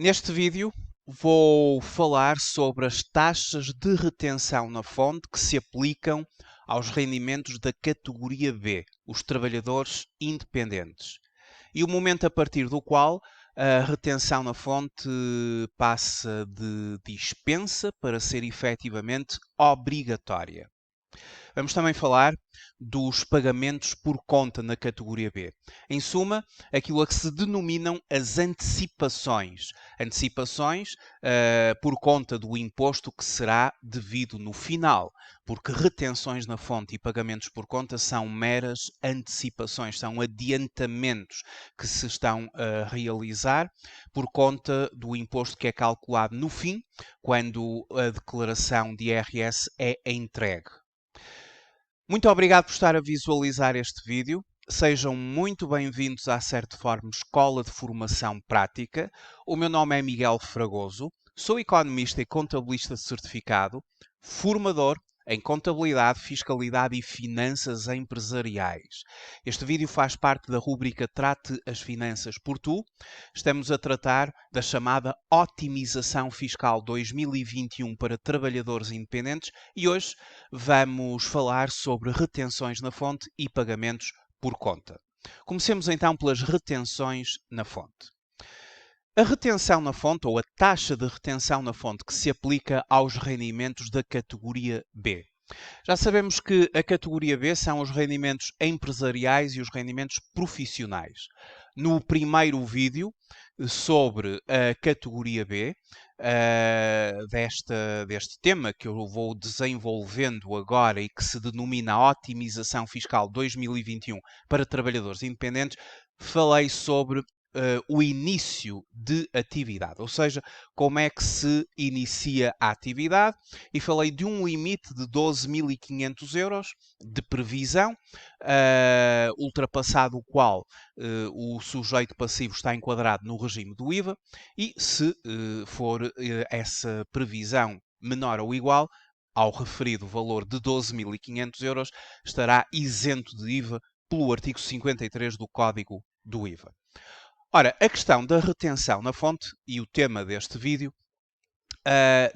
Neste vídeo vou falar sobre as taxas de retenção na fonte que se aplicam aos rendimentos da categoria B, os trabalhadores independentes, e o momento a partir do qual a retenção na fonte passa de dispensa para ser efetivamente obrigatória. Vamos também falar dos pagamentos por conta na categoria B. Em suma, aquilo a que se denominam as antecipações. Antecipações por conta do imposto que será devido no final, porque retenções na fonte e pagamentos por conta são meras antecipações, são adiantamentos que se estão a realizar por conta do imposto que é calculado no fim, quando a declaração de IRS é entregue. Muito obrigado por estar a visualizar este vídeo. Sejam muito bem-vindos à Certiform Escola de Formação Prática. O meu nome é Miguel Fragoso, sou economista e contabilista certificado, formador em contabilidade, fiscalidade e finanças empresariais. Este vídeo faz parte da rubrica Trate as Finanças por Tu. Estamos a tratar da chamada Otimização Fiscal 2021 para trabalhadores independentes e hoje vamos falar sobre retenções na fonte e pagamentos por conta. Comecemos então pelas retenções na fonte. A retenção na fonte, ou a taxa de retenção na fonte, que se aplica aos rendimentos da categoria B. Já sabemos que a categoria B são os rendimentos empresariais e os rendimentos profissionais. No primeiro vídeo sobre a categoria B, deste tema que eu vou desenvolvendo agora e que se denomina Otimização Fiscal 2021 para trabalhadores independentes, falei sobre o início de atividade, ou seja, como é que se inicia a atividade, e falei de um limite de 12.500 euros de previsão, ultrapassado o qual o sujeito passivo está enquadrado no regime do IVA, e se for essa previsão menor ou igual ao referido valor de 12.500 euros, estará isento de IVA pelo artigo 53 do Código do IVA. Ora, a questão da retenção na fonte e o tema deste vídeo,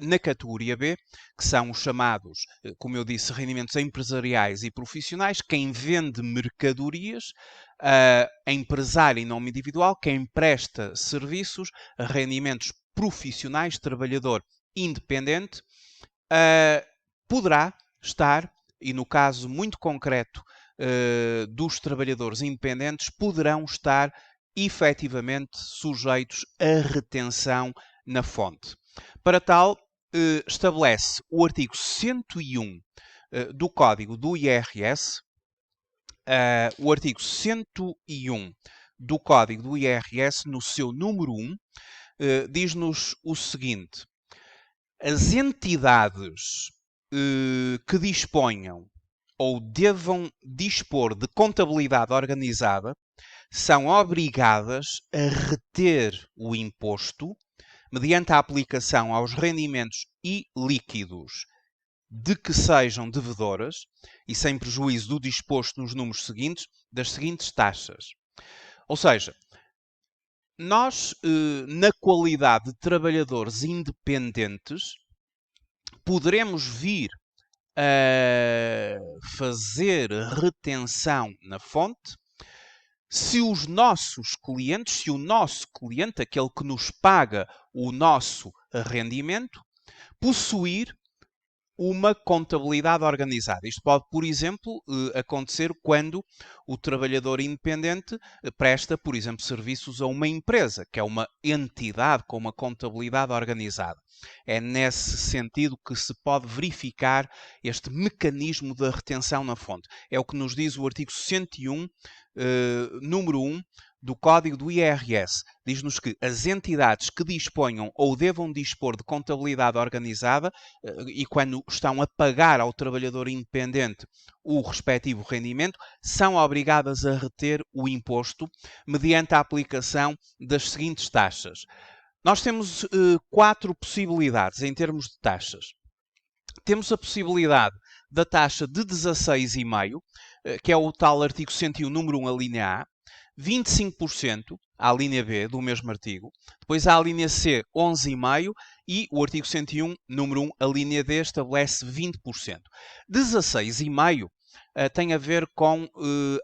na categoria B, que são os chamados, como eu disse, rendimentos empresariais e profissionais, quem vende mercadorias, empresário em nome individual, quem presta serviços, rendimentos profissionais, trabalhador independente, poderá estar, e no caso muito concreto dos trabalhadores independentes, poderão estar efetivamente sujeitos a retenção na fonte. Para tal, estabelece o artigo 101 do Código do IRS, o artigo 101 do Código do IRS, no seu número 1, diz-nos o seguinte: as entidades que disponham ou devam dispor de contabilidade organizada são obrigadas a reter o imposto mediante a aplicação aos rendimentos ilíquidos de que sejam devedoras e sem prejuízo do disposto nos números seguintes, das seguintes taxas. Ou seja, nós, na qualidade de trabalhadores independentes, poderemos vir a fazer retenção na fonte se os nossos clientes, se o nosso cliente, aquele que nos paga o nosso rendimento, possuir uma contabilidade organizada. Isto pode, por exemplo, acontecer quando o trabalhador independente presta, por exemplo, serviços a uma empresa, que é uma entidade com uma contabilidade organizada. É nesse sentido que se pode verificar este mecanismo da retenção na fonte. É o que nos diz o artigo 101, número 1, do Código do IRS. Diz-nos que as entidades que disponham ou devam dispor de contabilidade organizada e quando estão a pagar ao trabalhador independente o respectivo rendimento, são obrigadas a reter o imposto mediante a aplicação das seguintes taxas. Nós temos 4 possibilidades em termos de taxas. Temos a possibilidade da taxa de 16,5%, que é o tal artigo 101, número 1, a linha A, 25%, à linha B do mesmo artigo. Depois há a linha C, 11,5%. E o artigo 101, número 1, a linha D, estabelece 20%. 16,5% tem a ver com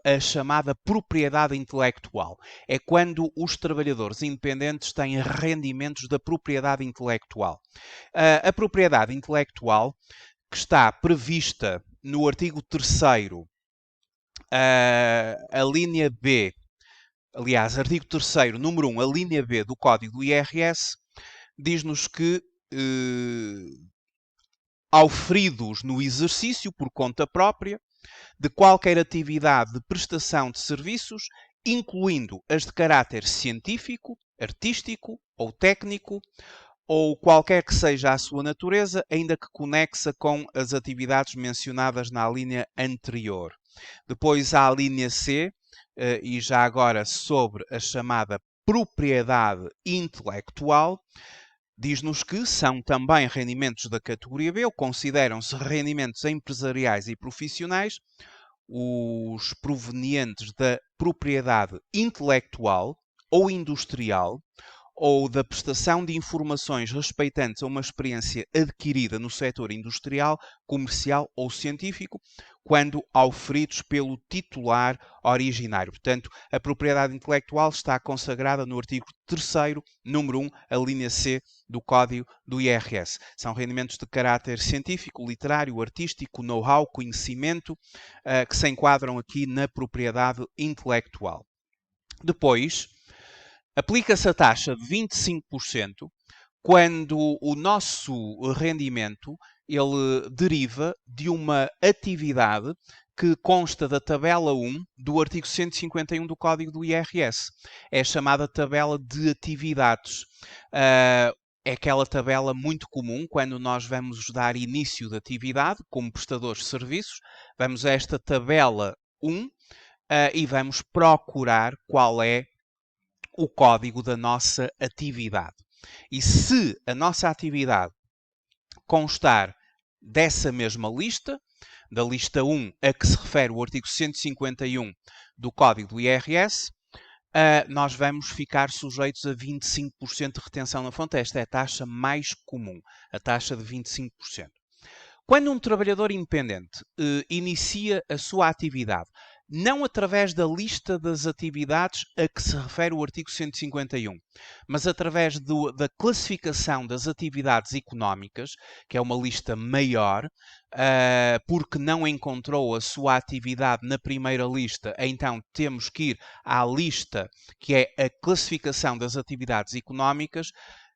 a chamada propriedade intelectual. É quando os trabalhadores independentes têm rendimentos da propriedade intelectual. A propriedade intelectual, que está prevista no artigo 3º, a linha B, aliás, artigo 3º, número 1, a linha B do Código do IRS, diz-nos que auferidos no exercício por conta própria de qualquer atividade de prestação de serviços, incluindo as de caráter científico, artístico ou técnico, ou qualquer que seja a sua natureza, ainda que conexa com as atividades mencionadas na linha anterior. Depois há a linha C, e já agora sobre a chamada propriedade intelectual, diz-nos que são também rendimentos da categoria B, ou consideram-se rendimentos empresariais e profissionais, os provenientes da propriedade intelectual ou industrial, ou da prestação de informações respeitantes a uma experiência adquirida no setor industrial, comercial ou científico, quando auferidos pelo titular originário. Portanto, a propriedade intelectual está consagrada no artigo 3º, número 1, a linha C do Código do IRS. São rendimentos de caráter científico, literário, artístico, know-how, conhecimento, que se enquadram aqui na propriedade intelectual. Depois, aplica-se a taxa de 25% quando o nosso rendimento ele deriva de uma atividade que consta da tabela 1 do artigo 151 do Código do IRS. É chamada tabela de atividades. É aquela tabela muito comum quando nós vamos dar início de atividade como prestadores de serviços. Vamos a esta tabela 1 e vamos procurar qual é o código da nossa atividade. E se a nossa atividade constar dessa mesma lista, da lista 1 a que se refere o artigo 151 do Código do IRS, nós vamos ficar sujeitos a 25% de retenção na fonte. Esta é a taxa mais comum, a taxa de 25%. Quando um trabalhador independente inicia a sua atividade, não através da lista das atividades a que se refere o artigo 151, mas através da classificação das atividades económicas, que é uma lista maior, porque não encontrou a sua atividade na primeira lista, então temos que ir à lista que é a classificação das atividades económicas.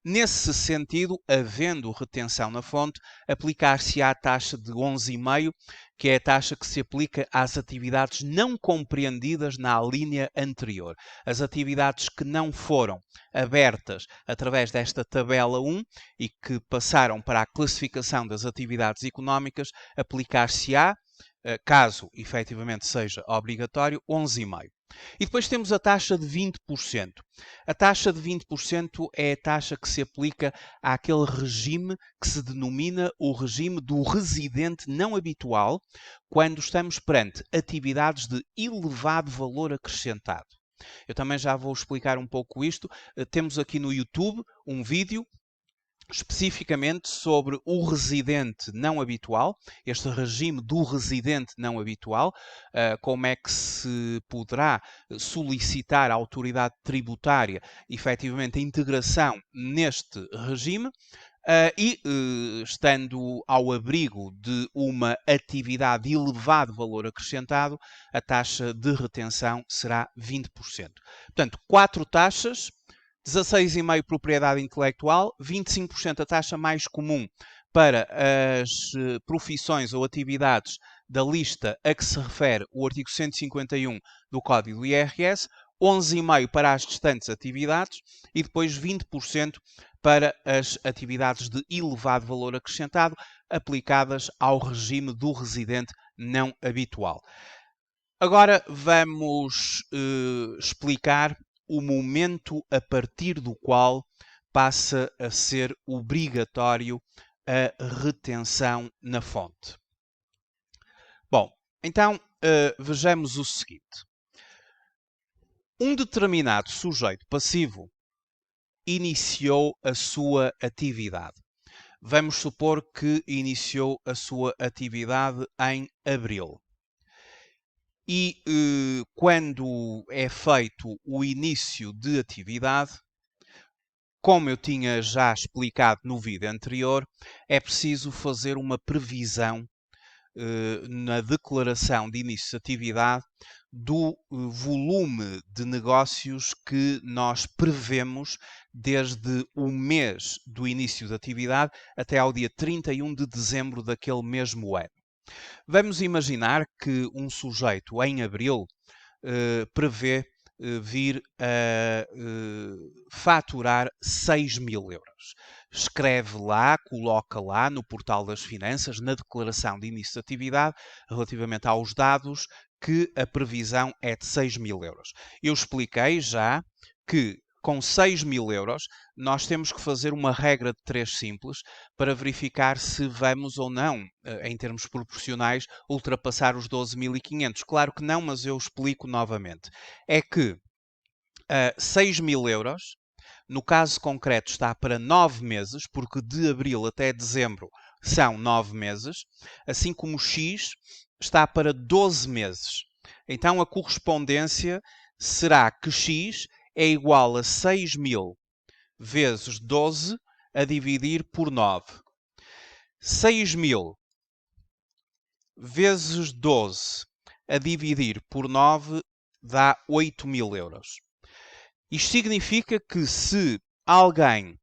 Nesse sentido, havendo retenção na fonte, aplicar-se-á a taxa de 11,5%, que é a taxa que se aplica às atividades não compreendidas na linha anterior. As atividades que não foram abertas através desta tabela 1 e que passaram para a classificação das atividades económicas, aplicar-se-á, caso efetivamente seja obrigatório, 11,5%. E depois temos a taxa de 20%. A taxa de 20% é a taxa que se aplica àquele regime que se denomina o regime do residente não habitual, quando estamos perante atividades de elevado valor acrescentado. Eu também já vou explicar um pouco isto. Temos aqui no YouTube um vídeo especificamente sobre o residente não habitual, este regime do residente não habitual, como é que se poderá solicitar à autoridade tributária efetivamente a integração neste regime. Estando ao abrigo de uma atividade de elevado valor acrescentado, a taxa de retenção será 20%. Portanto, 4 taxas: 16,5% propriedade intelectual, 25% a taxa mais comum para as profissões ou atividades da lista a que se refere o artigo 151 do Código do IRS, 11,5% para as restantes atividades e depois 20% para as atividades de elevado valor acrescentado aplicadas ao regime do residente não habitual. Agora vamos explicar o momento a partir do qual passa a ser obrigatório a retenção na fonte. Bom, então vejamos o seguinte. Um determinado sujeito passivo iniciou a sua atividade. Vamos supor que iniciou a sua atividade em abril. E quando é feito o início de atividade, como eu tinha já explicado no vídeo anterior, é preciso fazer uma previsão na declaração de início de atividade do volume de negócios que nós prevemos desde o mês do início da atividade até ao dia 31 de dezembro daquele mesmo ano. Vamos imaginar que um sujeito em abril prevê vir a faturar 6.000 euros. Escreve lá, coloca lá no portal das finanças, na declaração de início de atividade, relativamente aos dados, que a previsão é de 6.000 euros. Eu expliquei já que com 6.000 euros nós temos que fazer uma regra de 3 simples para verificar se vamos ou não, em termos proporcionais, ultrapassar os 12.500. Claro que não, mas eu explico novamente. É que 6.000 euros, no caso concreto, está para 9 meses, porque de abril até dezembro são 9 meses, assim como X está para 12 meses. Então a correspondência será que X é igual a 6.000 vezes 12 a dividir por 9. 6.000 vezes 12 a dividir por 9 dá 8.000 euros. Isto significa que se alguém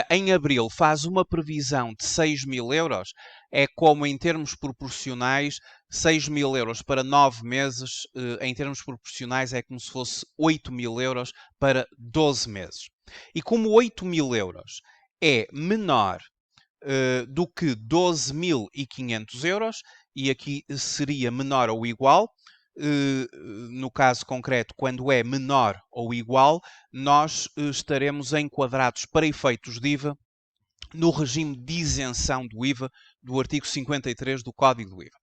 em abril faz uma previsão de 6.000 euros, é como em termos proporcionais, 6.000 euros para 9 meses, em termos proporcionais é como se fosse 8.000 euros para 12 meses. E como 8.000 euros é menor do que 12.500 euros, e aqui seria menor ou igual, no caso concreto, quando é menor ou igual, nós estaremos enquadrados para efeitos de IVA no regime de isenção do IVA do artigo 53 do Código do IVA.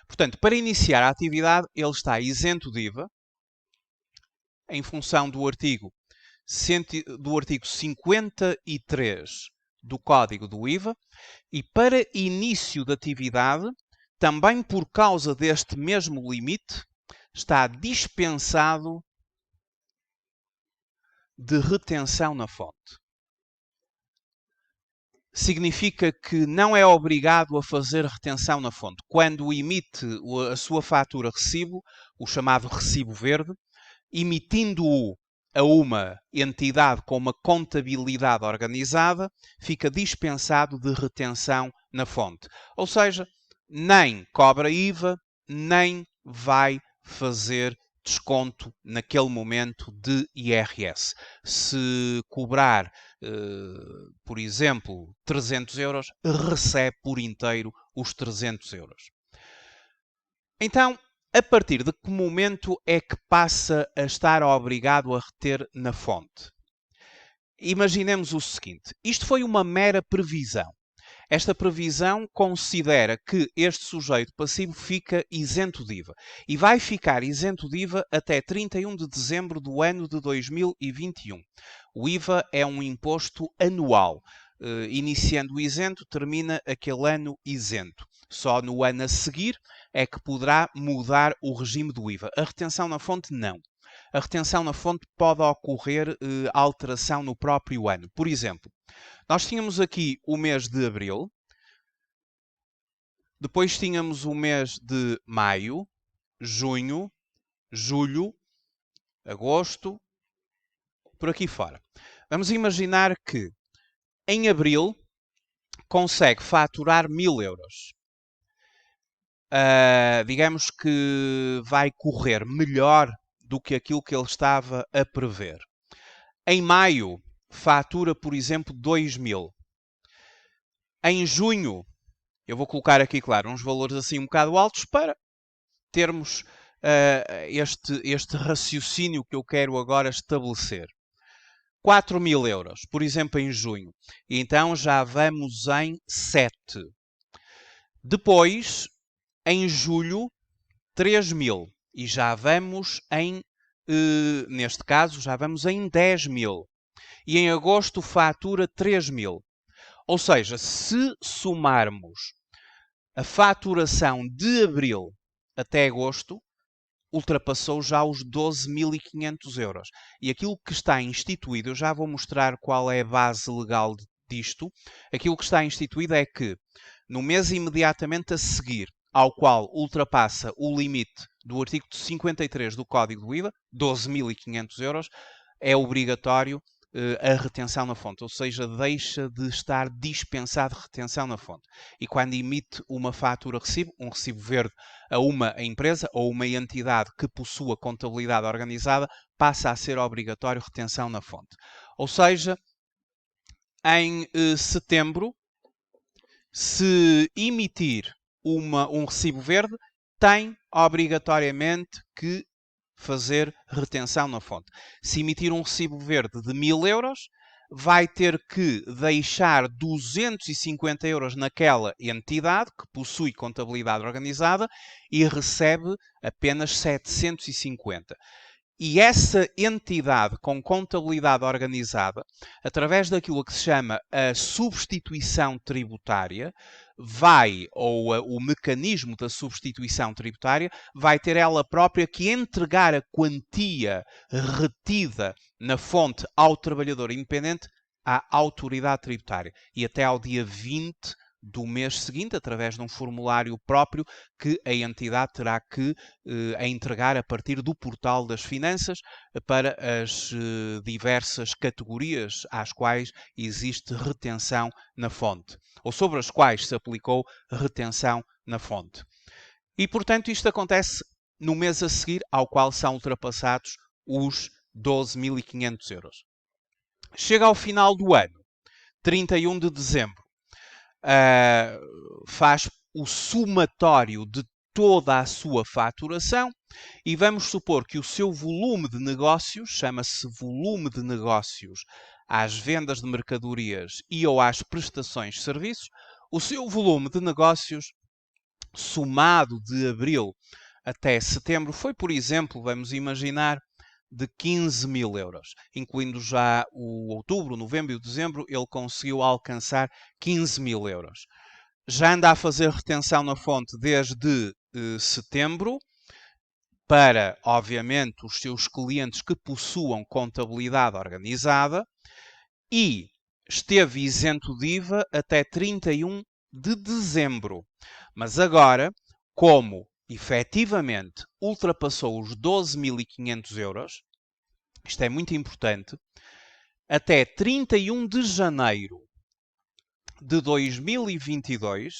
Portanto, para iniciar a atividade, ele está isento de IVA em função do artigo 53 do Código do IVA, e para início de atividade, também por causa deste mesmo limite, está dispensado de retenção na fonte. Significa que não é obrigado a fazer retenção na fonte. Quando emite a sua fatura recibo, o chamado recibo verde, emitindo-o a uma entidade com uma contabilidade organizada, fica dispensado de retenção na fonte. Ou seja, nem cobra IVA, nem vai fazer desconto naquele momento de IRS. Se cobrar, por exemplo, 300 euros, recebe por inteiro os 300 euros. Então, a partir de que momento é que passa a estar obrigado a reter na fonte? Imaginemos o seguinte: isto foi uma mera previsão. Esta previsão considera que este sujeito passivo fica isento de IVA e vai ficar isento de IVA até 31 de dezembro do ano de 2021. O IVA é um imposto anual. Iniciando o isento, termina aquele ano isento. Só no ano a seguir é que poderá mudar o regime do IVA. A retenção na fonte, não. A retenção na fonte pode ocorrer alteração no próprio ano. Por exemplo, nós tínhamos aqui o mês de abril, depois tínhamos o mês de maio, junho, julho, agosto, por aqui fora. Vamos imaginar que em abril consegue faturar 1.000 euros. Digamos que vai correr melhor do que aquilo que ele estava a prever. Em maio, fatura, por exemplo, 2.000. Em junho, eu vou colocar aqui, claro, uns valores assim um bocado altos para termos este raciocínio que eu quero agora estabelecer. 4.000 euros, por exemplo, em junho. Então já vamos em 7. Depois, em julho, 3.000. E já vamos em neste caso, já vamos em 10.000. E em agosto fatura 3.000. Ou seja, se somarmos a faturação de abril até agosto, ultrapassou já os 12.500 euros. E aquilo que está instituído, eu já vou mostrar qual é a base legal disto. Aquilo que está instituído é que no mês imediatamente a seguir, ao qual ultrapassa o limite do artigo 53 do Código do IVA, 12.500 euros, é obrigatório a retenção na fonte, ou seja, deixa de estar dispensado retenção na fonte. E quando emite uma fatura-recibo, um recibo verde a uma empresa ou uma entidade que possua contabilidade organizada, passa a ser obrigatório retenção na fonte. Ou seja, em setembro, se emitir um recibo verde, tem obrigatoriamente que fazer retenção na fonte. Se emitir um recibo verde de 1.000 euros, vai ter que deixar 250 euros naquela entidade que possui contabilidade organizada e recebe apenas 750. E essa entidade com contabilidade organizada, através daquilo que se chama a substituição tributária, o mecanismo da substituição tributária, vai ter ela própria que entregar a quantia retida na fonte ao trabalhador independente à autoridade tributária. E até ao dia 20 do mês seguinte, através de um formulário próprio que a entidade terá que entregar a partir do portal das finanças para as diversas categorias às quais existe retenção na fonte, ou sobre as quais se aplicou retenção na fonte. E, portanto, isto acontece no mês a seguir ao qual são ultrapassados os 12.500 euros. Chega ao final do ano, 31 de dezembro, faz o somatório de toda a sua faturação e vamos supor que o seu volume de negócios, chama-se volume de negócios às vendas de mercadorias e ou às prestações de serviços, o seu volume de negócios somado de abril até setembro foi, por exemplo, vamos imaginar, de 15.000 euros. Incluindo já o outubro, novembro e o dezembro, ele conseguiu alcançar 15.000 euros. Já anda a fazer retenção na fonte desde setembro para, obviamente, os seus clientes que possuam contabilidade organizada e esteve isento de IVA até 31 de dezembro. Mas agora, como efetivamente ultrapassou os 12.500 euros, isto é muito importante, até 31 de janeiro de 2022,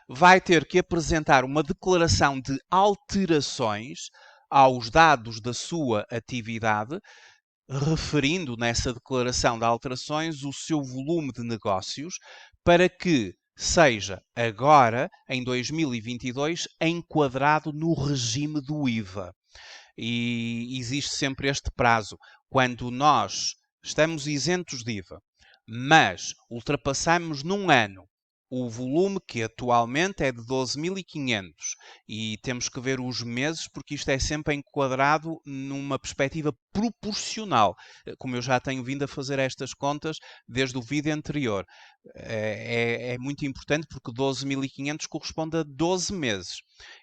vai ter que apresentar uma declaração de alterações aos dados da sua atividade, referindo nessa declaração de alterações o seu volume de negócios, para que seja agora, em 2022, enquadrado no regime do IVA. E existe sempre este prazo. Quando nós estamos isentos de IVA, mas ultrapassamos num ano o volume que atualmente é de 12.500 e temos que ver os meses porque isto é sempre enquadrado numa perspectiva proporcional, como eu já tenho vindo a fazer estas contas desde o vídeo anterior. É muito importante porque 12.500 corresponde a 12 meses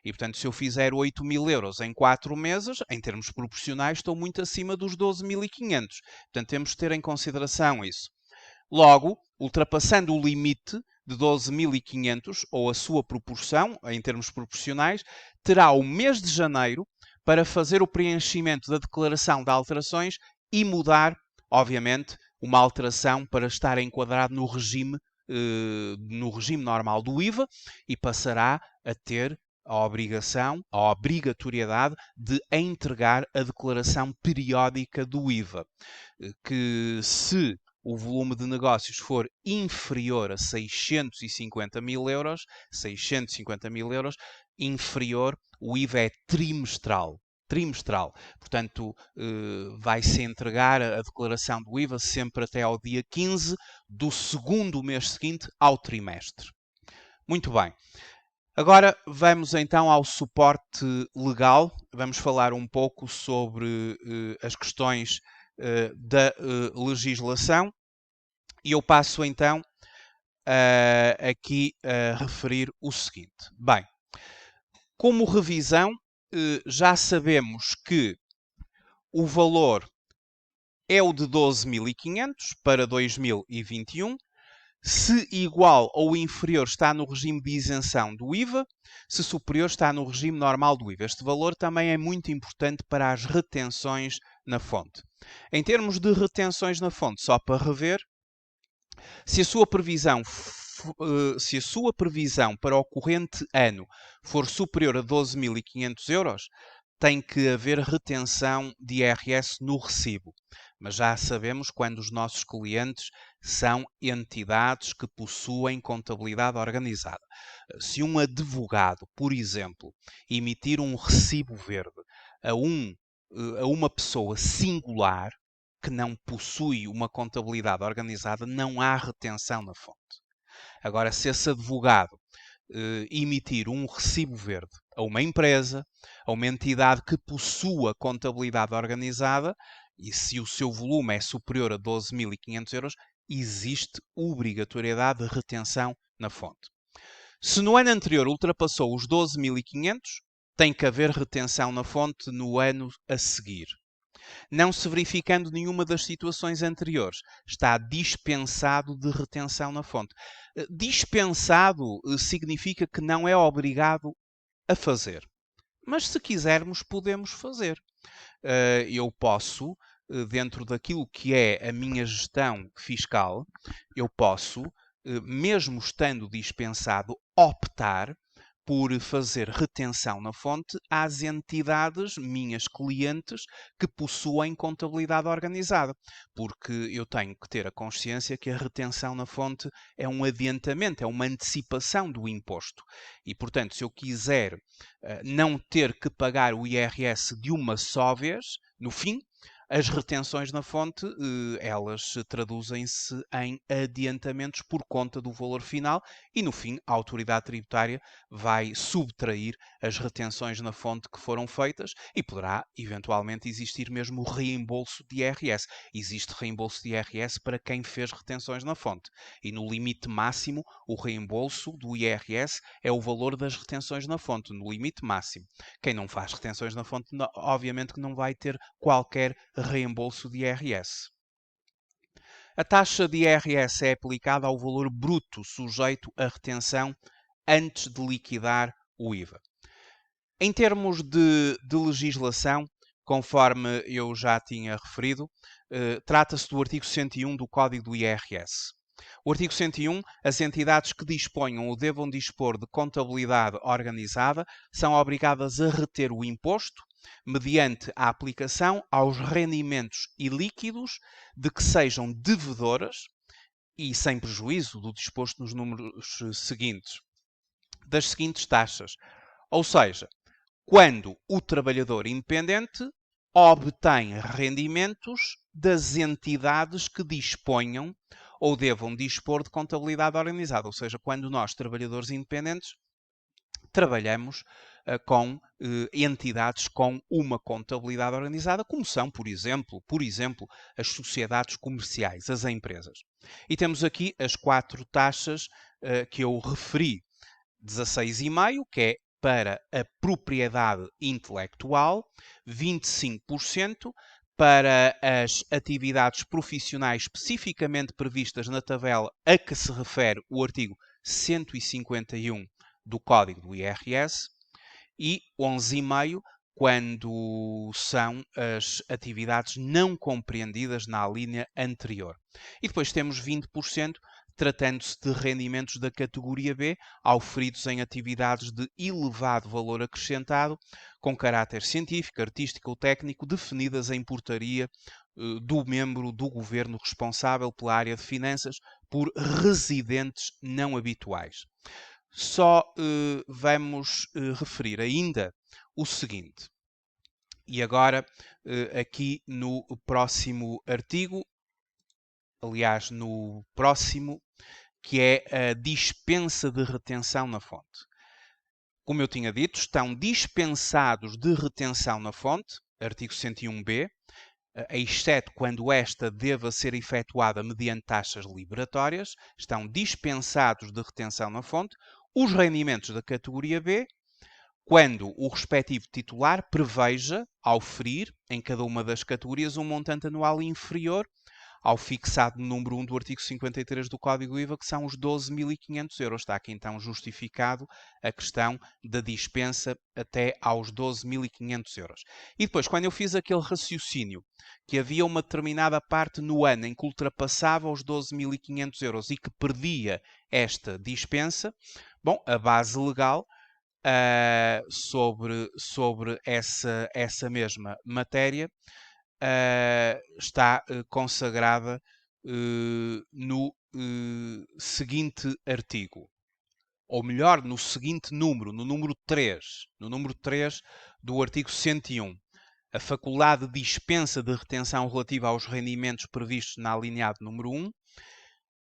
e, portanto, se eu fizer 8.000 euros em 4 meses, em termos proporcionais, estou muito acima dos 12.500. Portanto, temos de ter em consideração isso. Logo, ultrapassando o limite de 12.500, ou a sua proporção, em termos proporcionais, terá o mês de janeiro para fazer o preenchimento da declaração de alterações e mudar, obviamente, uma alteração para estar enquadrado no regime normal do IVA e passará a ter a obrigatoriedade de entregar a declaração periódica do IVA, que se o volume de negócios for inferior a 650.000 euros, inferior, o IVA é trimestral. Portanto, vai-se entregar a declaração do IVA sempre até ao dia 15 do segundo mês seguinte ao trimestre. Muito bem. Agora vamos então ao suporte legal. Vamos falar um pouco sobre as questões da legislação e eu passo então aqui a referir o seguinte. Bem, como revisão, já sabemos que o valor é o de 12.500 para 2021. Se igual ou inferior está no regime de isenção do IVA, se superior está no regime normal do IVA. Este valor também é muito importante para as retenções na fonte. Em termos de retenções na fonte, só para rever, se a sua previsão para o corrente ano for superior a 12.500 euros, tem que haver retenção de IRS no recibo. Mas já sabemos quando os nossos clientes são entidades que possuem contabilidade organizada. Se um advogado, por exemplo, emitir um recibo verde a uma pessoa singular, que não possui uma contabilidade organizada, não há retenção na fonte. Agora, se esse advogado emitir um recibo verde a uma empresa, a uma entidade que possua contabilidade organizada, e se o seu volume é superior a 12.500 euros, existe obrigatoriedade de retenção na fonte. Se no ano anterior ultrapassou os 12.500, tem que haver retenção na fonte no ano a seguir. Não se verificando nenhuma das situações anteriores, está dispensado de retenção na fonte. Dispensado significa que não é obrigado a fazer. Mas se quisermos, podemos fazer. Eu posso, dentro daquilo que é a minha gestão fiscal, eu posso, mesmo estando dispensado, optar por fazer retenção na fonte às entidades, minhas clientes, que possuem contabilidade organizada. Porque eu tenho que ter a consciência que a retenção na fonte é um adiantamento, é uma antecipação do imposto. E, portanto, se eu quiser não ter que pagar o IRS de uma só vez, no fim, as retenções na fonte, elas traduzem-se em adiantamentos por conta do valor final e, no fim, a autoridade tributária vai subtrair as retenções na fonte que foram feitas e poderá, eventualmente, existir mesmo o reembolso de IRS. Existe reembolso de IRS para quem fez retenções na fonte. E, no limite máximo, o reembolso do IRS é o valor das retenções na fonte, no limite máximo. Quem não faz retenções na fonte, obviamente que não vai ter qualquer reembolso de IRS. A taxa de IRS é aplicada ao valor bruto sujeito à retenção antes de liquidar o IVA. Em termos de legislação, conforme eu já tinha referido, trata-se do artigo 101 do Código do IRS. O artigo 101, as entidades que disponham ou devam dispor de contabilidade organizada são obrigadas a reter o imposto mediante a aplicação aos rendimentos ilíquidos de que sejam devedoras e sem prejuízo do disposto nos números seguintes, das seguintes taxas. Ou seja, quando o trabalhador independente obtém rendimentos das entidades que disponham ou devam dispor de contabilidade organizada. Ou seja, quando nós, trabalhadores independentes, trabalhamos com entidades com uma contabilidade organizada, como são, por exemplo, as sociedades comerciais, as empresas. E temos aqui as 4 taxas que eu referi. 16,5%, que é para a propriedade intelectual, 25% para as atividades profissionais especificamente previstas na tabela a que se refere o artigo 151 do Código do IRS e 11,5% quando são as atividades não compreendidas na linha anterior. E depois temos 20% tratando-se de rendimentos da categoria B, auferidos em atividades de elevado valor acrescentado, com caráter científico, artístico ou técnico, definidas em portaria do membro do governo responsável pela área de finanças por residentes não habituais. Só vamos referir ainda o seguinte, e agora aqui no próximo artigo, aliás, no próximo, que é a dispensa de retenção na fonte. como eu tinha dito, estão dispensados de retenção na fonte, artigo 101b, exceto quando esta deva ser efetuada mediante taxas liberatórias, estão dispensados de retenção na fonte os rendimentos da categoria B, quando o respectivo titular preveja, ao ferir, em cada uma das categorias, um montante anual inferior ao fixado no número 1 do artigo 53 do Código IVA, que são os 12.500 euros. Está aqui então justificado a questão da dispensa até aos 12.500 euros. E depois, quando eu fiz aquele raciocínio que havia uma determinada parte no ano em que ultrapassava os 12.500 euros e que perdia esta dispensa, bom, a base legal sobre essa mesma matéria está consagrada no seguinte artigo. Ou melhor, no seguinte número, no número 3. No número 3 do artigo 101. A faculdade de dispensa de retenção relativa aos rendimentos previstos na alineado número 1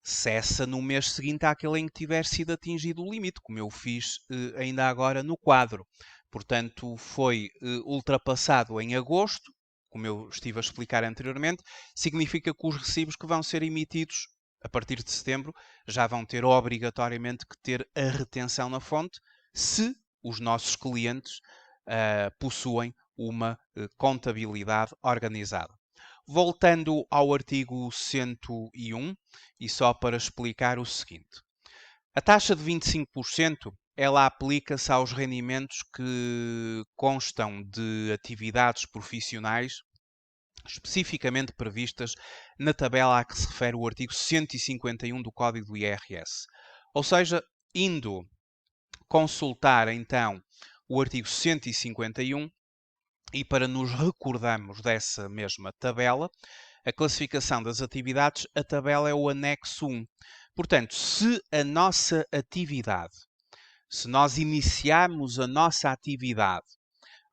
cessa no mês seguinte àquele em que tiver sido atingido o limite, como eu fiz ainda agora no quadro. Portanto, foi ultrapassado em agosto, como eu estive a explicar anteriormente, significa que os recibos que vão ser emitidos a partir de setembro já vão ter obrigatoriamente que ter a retenção na fonte, se os nossos clientes possuem uma contabilidade organizada. Voltando ao artigo 101, e só para explicar o seguinte. A taxa de 25%, ela aplica-se aos rendimentos que constam de atividades profissionais especificamente previstas na tabela a que se refere o artigo 151 do Código do IRS. Ou seja, indo consultar então o artigo 151, e para nos recordarmos dessa mesma tabela, a classificação das atividades, a tabela é o anexo 1. Portanto, se nós iniciarmos a nossa atividade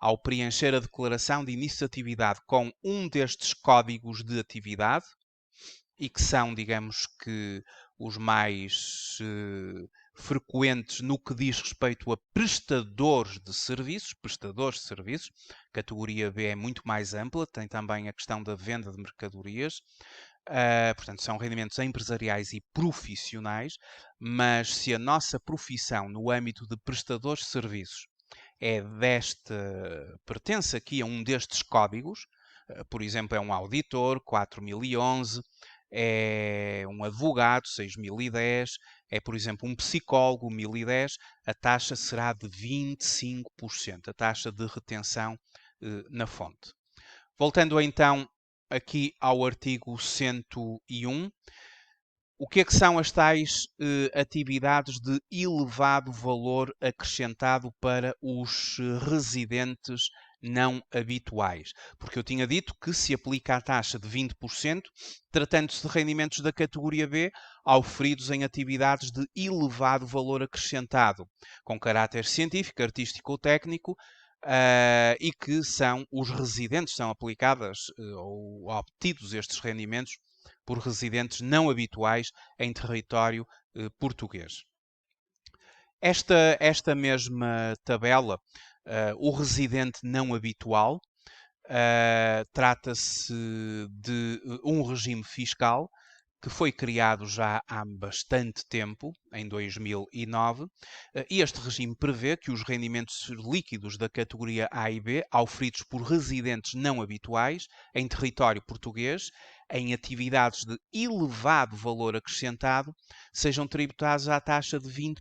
ao preencher a declaração de início de atividade com um destes códigos de atividade, e que são, digamos que, os mais frequentes no que diz respeito a prestadores de serviços. Categoria B é muito mais ampla, tem também a questão da venda de mercadorias. Portanto, são rendimentos empresariais e profissionais, mas se a nossa profissão no âmbito de prestadores de serviços pertence aqui a um destes códigos, por exemplo, é um auditor, 4011, é um advogado, 6010, é, por exemplo, um psicólogo, 1010, a taxa será de 25%, a taxa de retenção na fonte. Voltando então aqui ao artigo 101, o que é que são as tais atividades de elevado valor acrescentado para os residentes não habituais? Porque eu tinha dito que se aplica a taxa de 20%, tratando-se de rendimentos da categoria B, auferidos em atividades de elevado valor acrescentado, com caráter científico, artístico ou técnico, e que são os residentes, são aplicadas ou obtidos estes rendimentos por residentes não habituais em território português. Esta mesma tabela, o residente não habitual, trata-se de um regime fiscal que foi criado já há bastante tempo, em 2009, e este regime prevê que os rendimentos líquidos da categoria A e B, auferidos por residentes não habituais em território português, em atividades de elevado valor acrescentado, sejam tributados à taxa de 20%,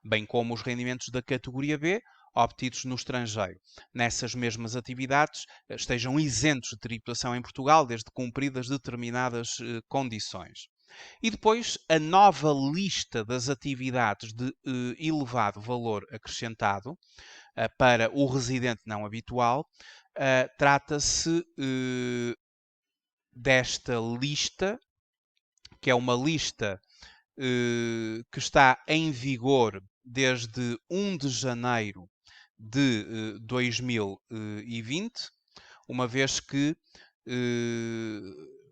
bem como os rendimentos da categoria B, obtidos no estrangeiro, nessas mesmas atividades, estejam isentos de tributação em Portugal, desde cumpridas determinadas condições. E depois, a nova lista das atividades de elevado valor acrescentado para o residente não habitual, trata-se desta lista, que é uma lista que está em vigor desde 1 de janeiro de 2020, uma vez que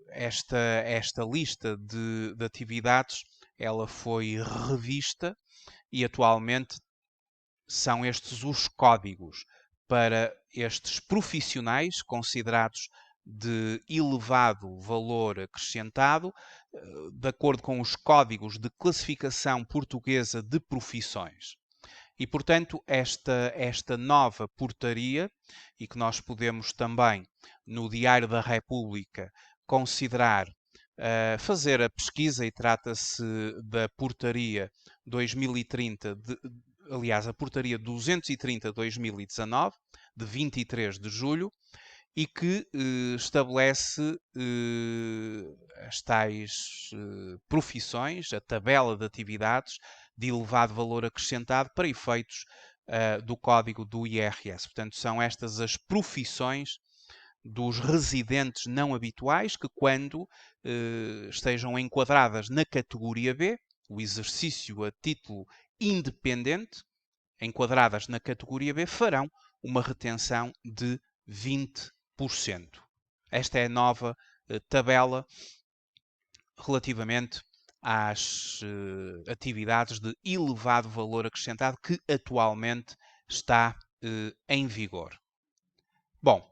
esta lista de atividades ela foi revista e atualmente são estes os códigos para estes profissionais considerados de elevado valor acrescentado, de acordo com os códigos de classificação portuguesa de profissões. E, portanto, esta nova portaria, e que nós podemos também, no Diário da República, considerar, fazer a pesquisa, e trata-se da portaria 2030, aliás, a portaria 230/2019, de 23 de julho, e que estabelece as tais profissões, a tabela de atividades de elevado valor acrescentado para efeitos do código do IRS. Portanto, são estas as profissões dos residentes não habituais que, quando estejam enquadradas na categoria B, o exercício a título independente, enquadradas na categoria B, farão uma retenção de 20%. Esta é a nova tabela relativamente às atividades de elevado valor acrescentado que atualmente está em vigor. Bom,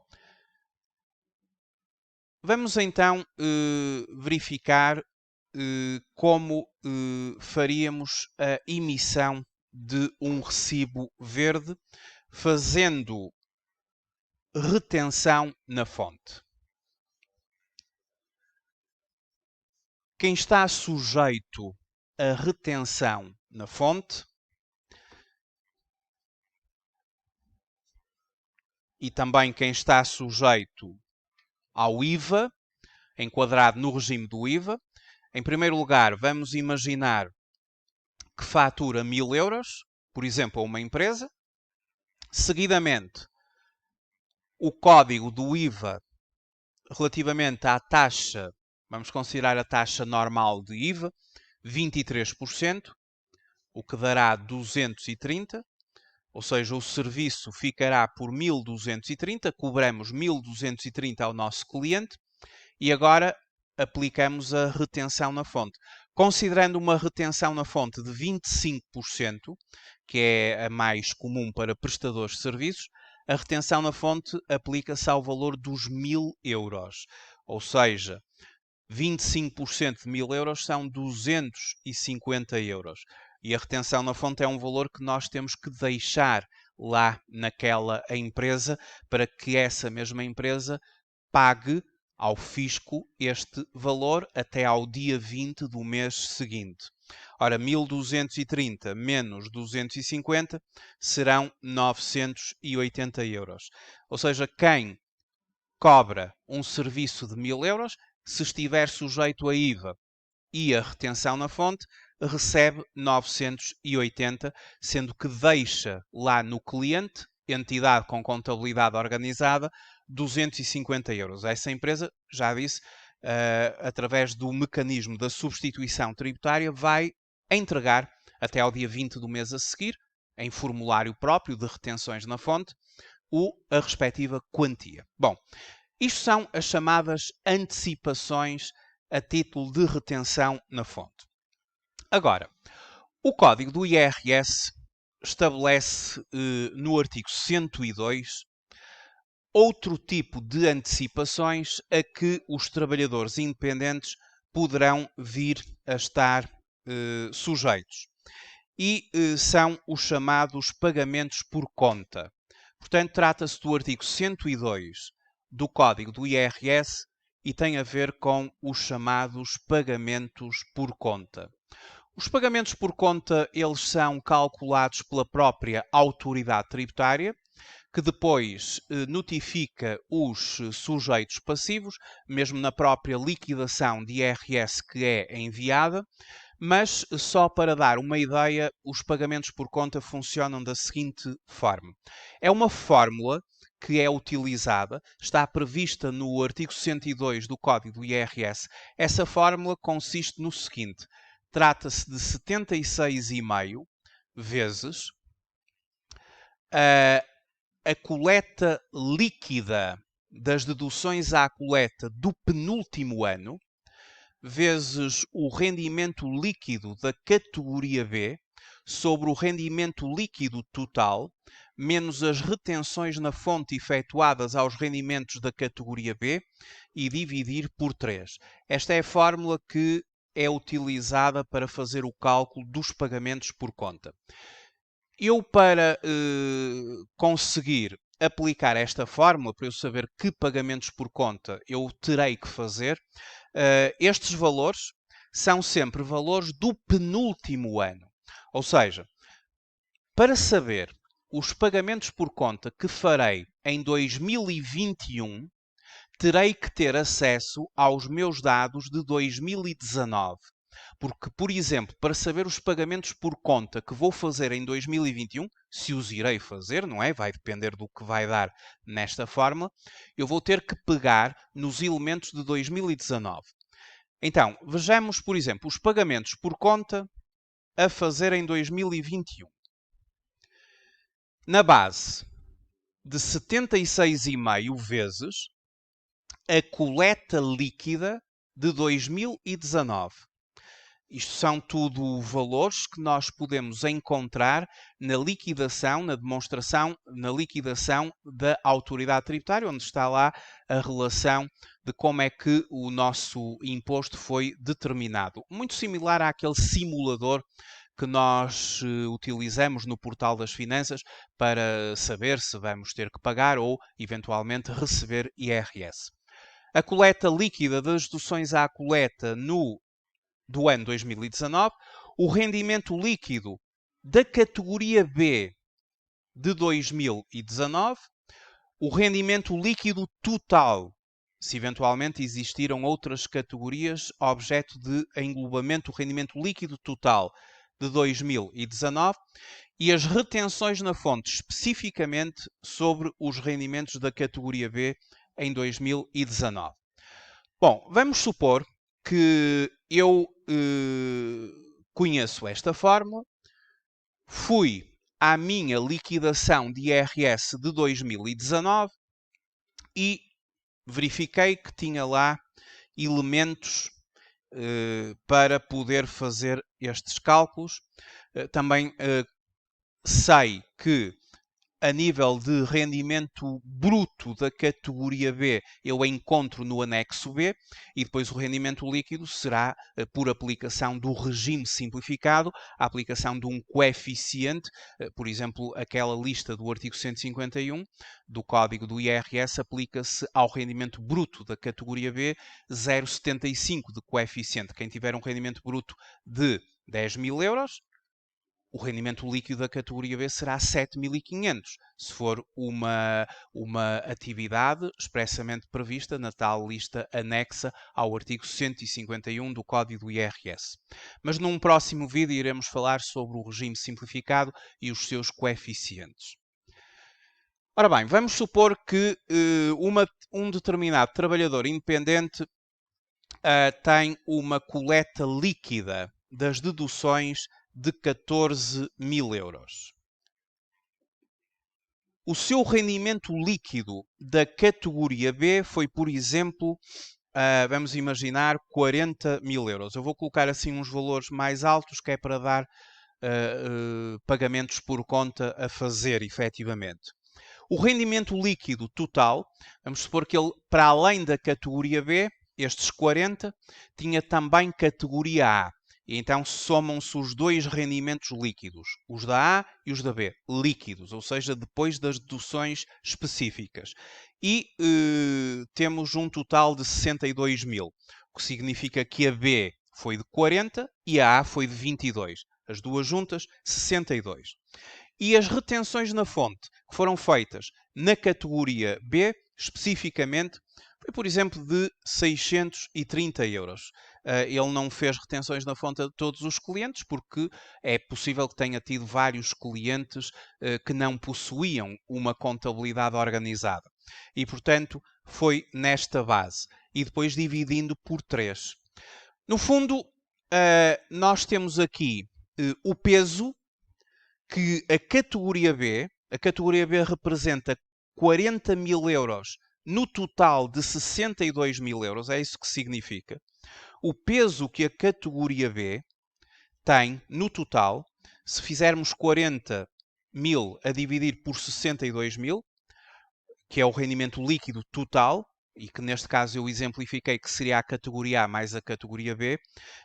vamos então verificar como faríamos a emissão de um recibo verde fazendo retenção na fonte. Quem está sujeito a retenção na fonte e também quem está sujeito ao IVA, enquadrado no regime do IVA, em primeiro lugar, vamos imaginar que fatura 1000 euros, por exemplo, a uma empresa. Seguidamente, o código do IVA relativamente à taxa, vamos considerar a taxa normal de IVA, 23%, o que dará 230, ou seja, o serviço ficará por 1230, cobramos 1230 ao nosso cliente e agora aplicamos a retenção na fonte. Considerando uma retenção na fonte de 25%, que é a mais comum para prestadores de serviços, a retenção na fonte aplica-se ao valor dos 1000 euros. Ou seja, 25% de 1000 euros são 250 euros. E a retenção na fonte é um valor que nós temos que deixar lá naquela empresa para que essa mesma empresa pague ao fisco este valor até ao dia 20 do mês seguinte. Ora, 1230 menos 250 serão 980 euros. Ou seja, quem cobra um serviço de 1000 euros, se estiver sujeito a IVA e a retenção na fonte, recebe 980, sendo que deixa lá no cliente, entidade com contabilidade organizada, 250 euros. Essa empresa, já disse, através do mecanismo da substituição tributária, vai entregar até ao dia 20 do mês a seguir, em formulário próprio de retenções na fonte, a respectiva quantia. Bom, isto são as chamadas antecipações a título de retenção na fonte. Agora, o código do IRS estabelece no artigo 102 outro tipo de antecipações a que os trabalhadores independentes poderão vir a estar sujeitos. E são os chamados pagamentos por conta. Portanto, trata-se do artigo 102 do Código do IRS e tem a ver com os chamados pagamentos por conta. Os pagamentos por conta, eles são calculados pela própria autoridade tributária, que depois notifica os sujeitos passivos, mesmo na própria liquidação de IRS que é enviada, mas só para dar uma ideia, os pagamentos por conta funcionam da seguinte forma. É uma fórmula que é utilizada, está prevista no artigo 102 do Código do IRS. Essa fórmula consiste no seguinte: trata-se de 76,5 vezes a coleta líquida das deduções à coleta do penúltimo ano, vezes o rendimento líquido da categoria B, sobre o rendimento líquido total, menos as retenções na fonte efetuadas aos rendimentos da categoria B e dividir por 3. Esta é a fórmula que é utilizada para fazer o cálculo dos pagamentos por conta. Eu, para conseguir aplicar esta fórmula, para eu saber que pagamentos por conta eu terei que fazer, estes valores são sempre valores do penúltimo ano. Ou seja, para saber os pagamentos por conta que farei em 2021, terei que ter acesso aos meus dados de 2019. Porque, por exemplo, para saber os pagamentos por conta que vou fazer em 2021, se os irei fazer, não é? Vai depender do que vai dar nesta fórmula, eu vou ter que pegar nos elementos de 2019. Então, vejamos, por exemplo, os pagamentos por conta a fazer em 2021. Na base de 76,5 vezes a coleta líquida de 2019. Isto são tudo valores que nós podemos encontrar na liquidação, na demonstração, na liquidação da autoridade tributária, onde está lá a relação de como é que o nosso imposto foi determinado. Muito similar àquele simulador que nós utilizamos no Portal das Finanças para saber se vamos ter que pagar ou, eventualmente, receber IRS. A coleta líquida das deduções à coleta do ano 2019, o rendimento líquido da categoria B de 2019, o rendimento líquido total, se eventualmente existiram outras categorias objeto de englobamento, o rendimento líquido total de 2019 e as retenções na fonte, especificamente sobre os rendimentos da categoria B em 2019. Bom, vamos supor que eu conheço esta fórmula, fui à minha liquidação de IRS de 2019 e verifiquei que tinha lá elementos para poder fazer estes cálculos. Também sei que a nível de rendimento bruto da categoria B, eu encontro no anexo B e depois o rendimento líquido será, por aplicação do regime simplificado, a aplicação de um coeficiente, por exemplo, aquela lista do artigo 151 do Código do IRS aplica-se ao rendimento bruto da categoria B 0,75 de coeficiente. Quem tiver um rendimento bruto de 10.000 euros, o rendimento líquido da categoria B será 7.500, se for uma atividade expressamente prevista na tal lista anexa ao artigo 151 do Código do IRS. Mas num próximo vídeo iremos falar sobre o regime simplificado e os seus coeficientes. Ora bem, vamos supor que um determinado trabalhador independente tem uma coleta líquida das deduções de 14.000 euros. O seu rendimento líquido da categoria B foi, por exemplo, vamos imaginar 40.000 euros. Eu vou colocar assim uns valores mais altos, que é para dar pagamentos por conta a fazer, efetivamente. O rendimento líquido total, vamos supor que ele, para além da categoria B, estes 40, tinha também categoria A. E então somam-se os dois rendimentos líquidos, os da A e os da B, líquidos, ou seja, depois das deduções específicas. E temos um total de 62.000, o que significa que a B foi de 40 e a A foi de 22. As duas juntas, 62. E as retenções na fonte que foram feitas na categoria B, especificamente, foi, por exemplo, de 630 euros. Ele não fez retenções na fonte de todos os clientes, porque é possível que tenha tido vários clientes que não possuíam uma contabilidade organizada. E, portanto, foi nesta base. E depois dividindo por 3. No fundo, nós temos aqui o peso que a categoria B representa 40.000 euros no total de 62.000 euros, é isso que significa. O peso que a categoria B tem no total Se fizermos 40.000 a dividir por 62.000, que é o rendimento líquido total, e que neste caso eu exemplifiquei que seria a categoria A mais a categoria B,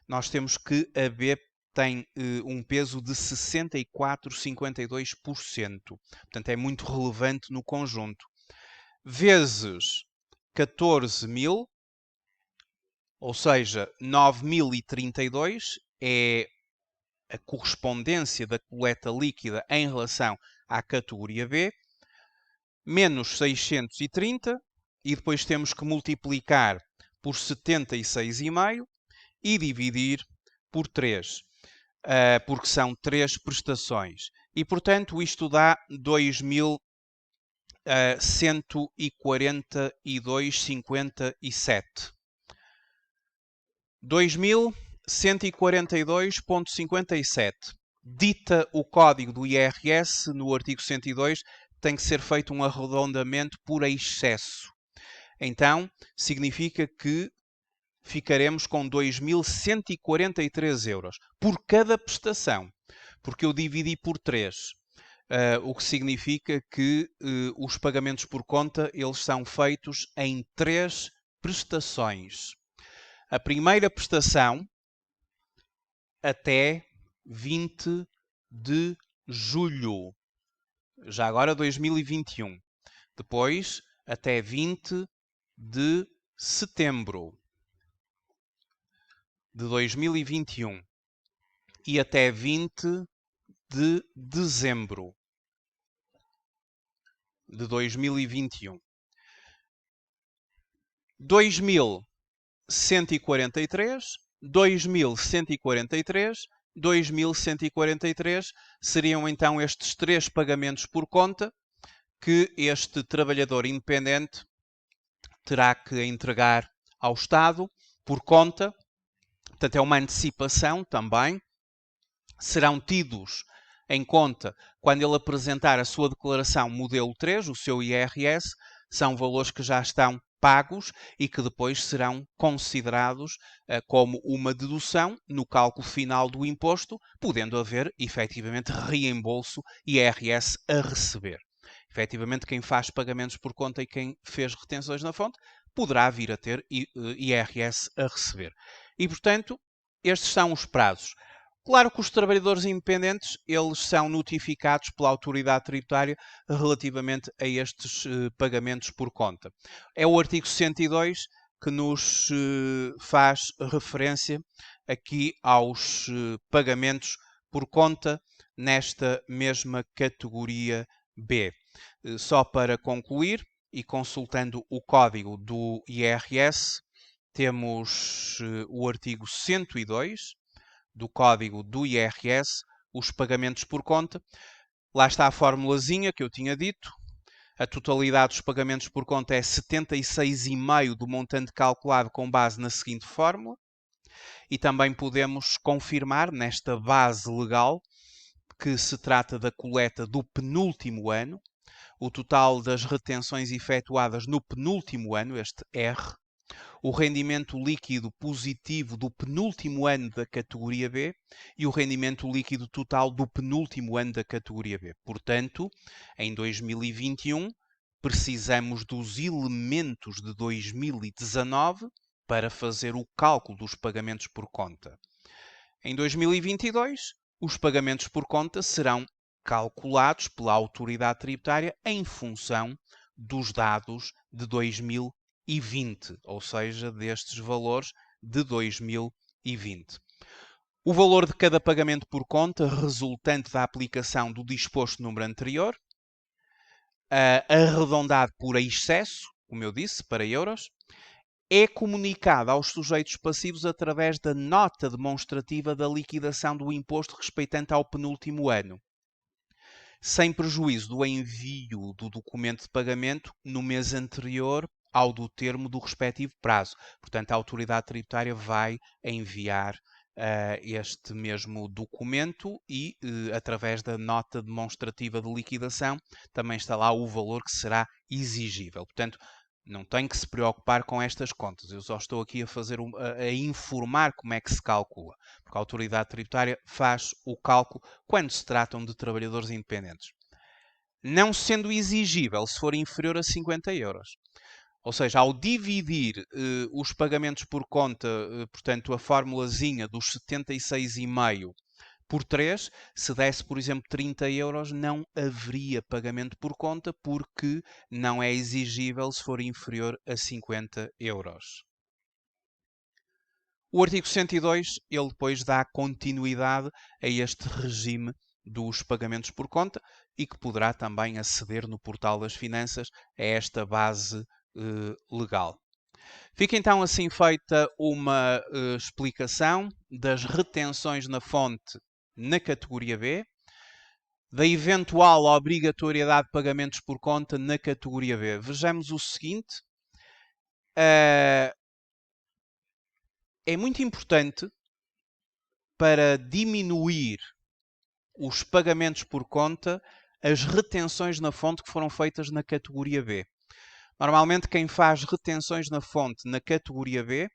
nós temos que a B tem um peso de 64,52%. Portanto, é muito relevante no conjunto. Vezes 14.000, ou seja, 9.032 é a correspondência da coleta líquida em relação à categoria B, menos 630, e depois temos que multiplicar por 76,5 e dividir por 3, porque são 3 prestações. E, portanto, isto dá 2.142,57. 2.142,57. Dita o código do IRS no artigo 102, tem que ser feito um arredondamento por excesso. Então, significa que ficaremos com 2.143 euros por cada prestação, porque eu dividi por 3. O que significa que os pagamentos por conta eles são feitos em 3 prestações. A primeira prestação até 20 de julho. Já agora 2021. Depois até 20 de setembro de 2021. E até 20 de dezembro de 2021. 2.143, 2.143, 2.143 seriam então estes 3 pagamentos por conta que este trabalhador independente terá que entregar ao Estado por conta. Portanto, é uma antecipação também. Serão tidos em conta quando ele apresentar a sua declaração modelo 3, o seu IRS, são valores que já estão pagos e que depois serão considerados como uma dedução no cálculo final do imposto, podendo haver efetivamente reembolso IRS a receber. Efetivamente, quem faz pagamentos por conta e quem fez retenções na fonte poderá vir a ter IRS a receber. E, portanto, estes são os prazos. Claro que os trabalhadores independentes eles são notificados pela autoridade tributária relativamente a estes pagamentos por conta. É o artigo 102 que nos faz referência aqui aos pagamentos por conta nesta mesma categoria B. Só para concluir, e consultando o código do IRS, temos o artigo 102 do código do IRS, os pagamentos por conta. Lá está a formulazinha que eu tinha dito. A totalidade dos pagamentos por conta é 76,5% do montante calculado com base na seguinte fórmula. E também podemos confirmar nesta base legal que se trata da coleta do penúltimo ano. O total das retenções efetuadas no penúltimo ano, este R, o rendimento líquido positivo do penúltimo ano da categoria B e o rendimento líquido total do penúltimo ano da categoria B. Portanto, em 2021, precisamos dos elementos de 2019 para fazer o cálculo dos pagamentos por conta. Em 2022, os pagamentos por conta serão calculados pela autoridade tributária em função dos dados de 2020, ou seja, destes valores de 2020. O valor de cada pagamento por conta resultante da aplicação do disposto número anterior, arredondado por excesso, como eu disse, para euros, é comunicado aos sujeitos passivos através da nota demonstrativa da liquidação do imposto respeitante ao penúltimo ano, sem prejuízo do envio do documento de pagamento no mês anterior ao do termo do respectivo prazo. Portanto, a autoridade tributária vai enviar este mesmo documento e, através da nota demonstrativa de liquidação, também está lá o valor que será exigível. Portanto, Não tem que se preocupar com estas contas. Eu só estou aqui a informar como é que se calcula. Porque a autoridade tributária faz o cálculo quando se tratam de trabalhadores independentes. Não sendo exigível se for inferior a 50 euros. Ou seja, ao dividir os pagamentos por conta, portanto, a formulazinha dos 76,5 por 3, se desse, por exemplo, 30 euros, não haveria pagamento por conta, porque não é exigível se for inferior a 50 euros. O artigo 102, ele depois dá continuidade a este regime dos pagamentos por conta e que poderá também aceder no portal das finanças a esta base legal. Fica então assim feita uma explicação das retenções na fonte na categoria B, da eventual obrigatoriedade de pagamentos por conta na categoria B. Vejamos o seguinte. É muito importante para diminuir os pagamentos por conta as retenções na fonte que foram feitas na categoria B. Normalmente quem faz retenções na fonte na categoria B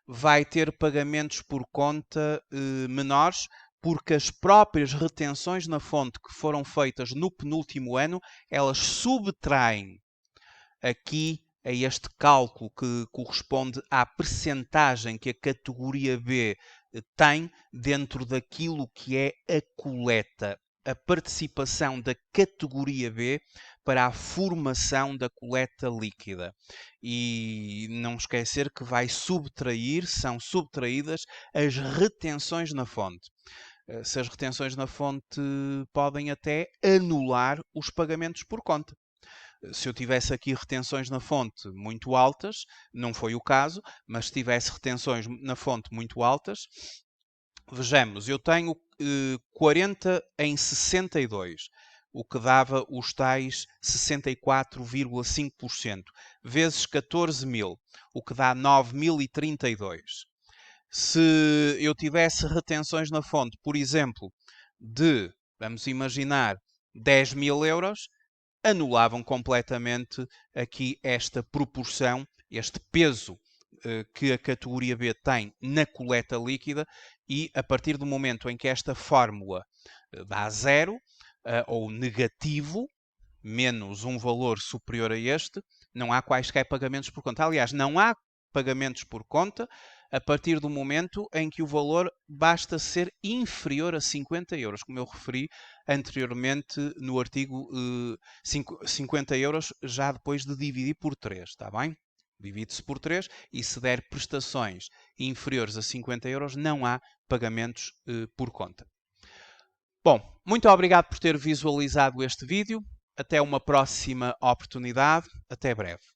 vai ter pagamentos por conta menores, porque as próprias retenções na fonte que foram feitas no penúltimo ano, elas subtraem aqui a este cálculo que corresponde à percentagem que a categoria B tem dentro daquilo que é a coleta, a participação da categoria B para a formação da coleta líquida. E não esquecer que são subtraídas as retenções na fonte. Se as retenções na fonte podem até anular os pagamentos por conta. Se eu tivesse aqui retenções na fonte muito altas, não foi o caso, mas se tivesse retenções na fonte muito altas, vejamos, eu tenho 40 em 62, o que dava os tais 64,5%, vezes 14.000, o que dá 9.032. Se eu tivesse retenções na fonte, por exemplo, de, vamos imaginar, 10.000 euros, anulavam completamente aqui esta proporção, este peso que a categoria B tem na coleta líquida e a partir do momento em que esta fórmula dá zero ou negativo, menos um valor superior a este, não há quaisquer pagamentos por conta. Aliás, não há pagamentos por conta a partir do momento em que o valor basta ser inferior a 50 euros, como eu referi anteriormente no artigo 50 euros, já depois de dividir por 3, está bem? Divide-se por 3 e se der prestações inferiores a 50 euros, não há pagamentos por conta. Bom, muito obrigado por ter visualizado este vídeo. Até uma próxima oportunidade. Até breve.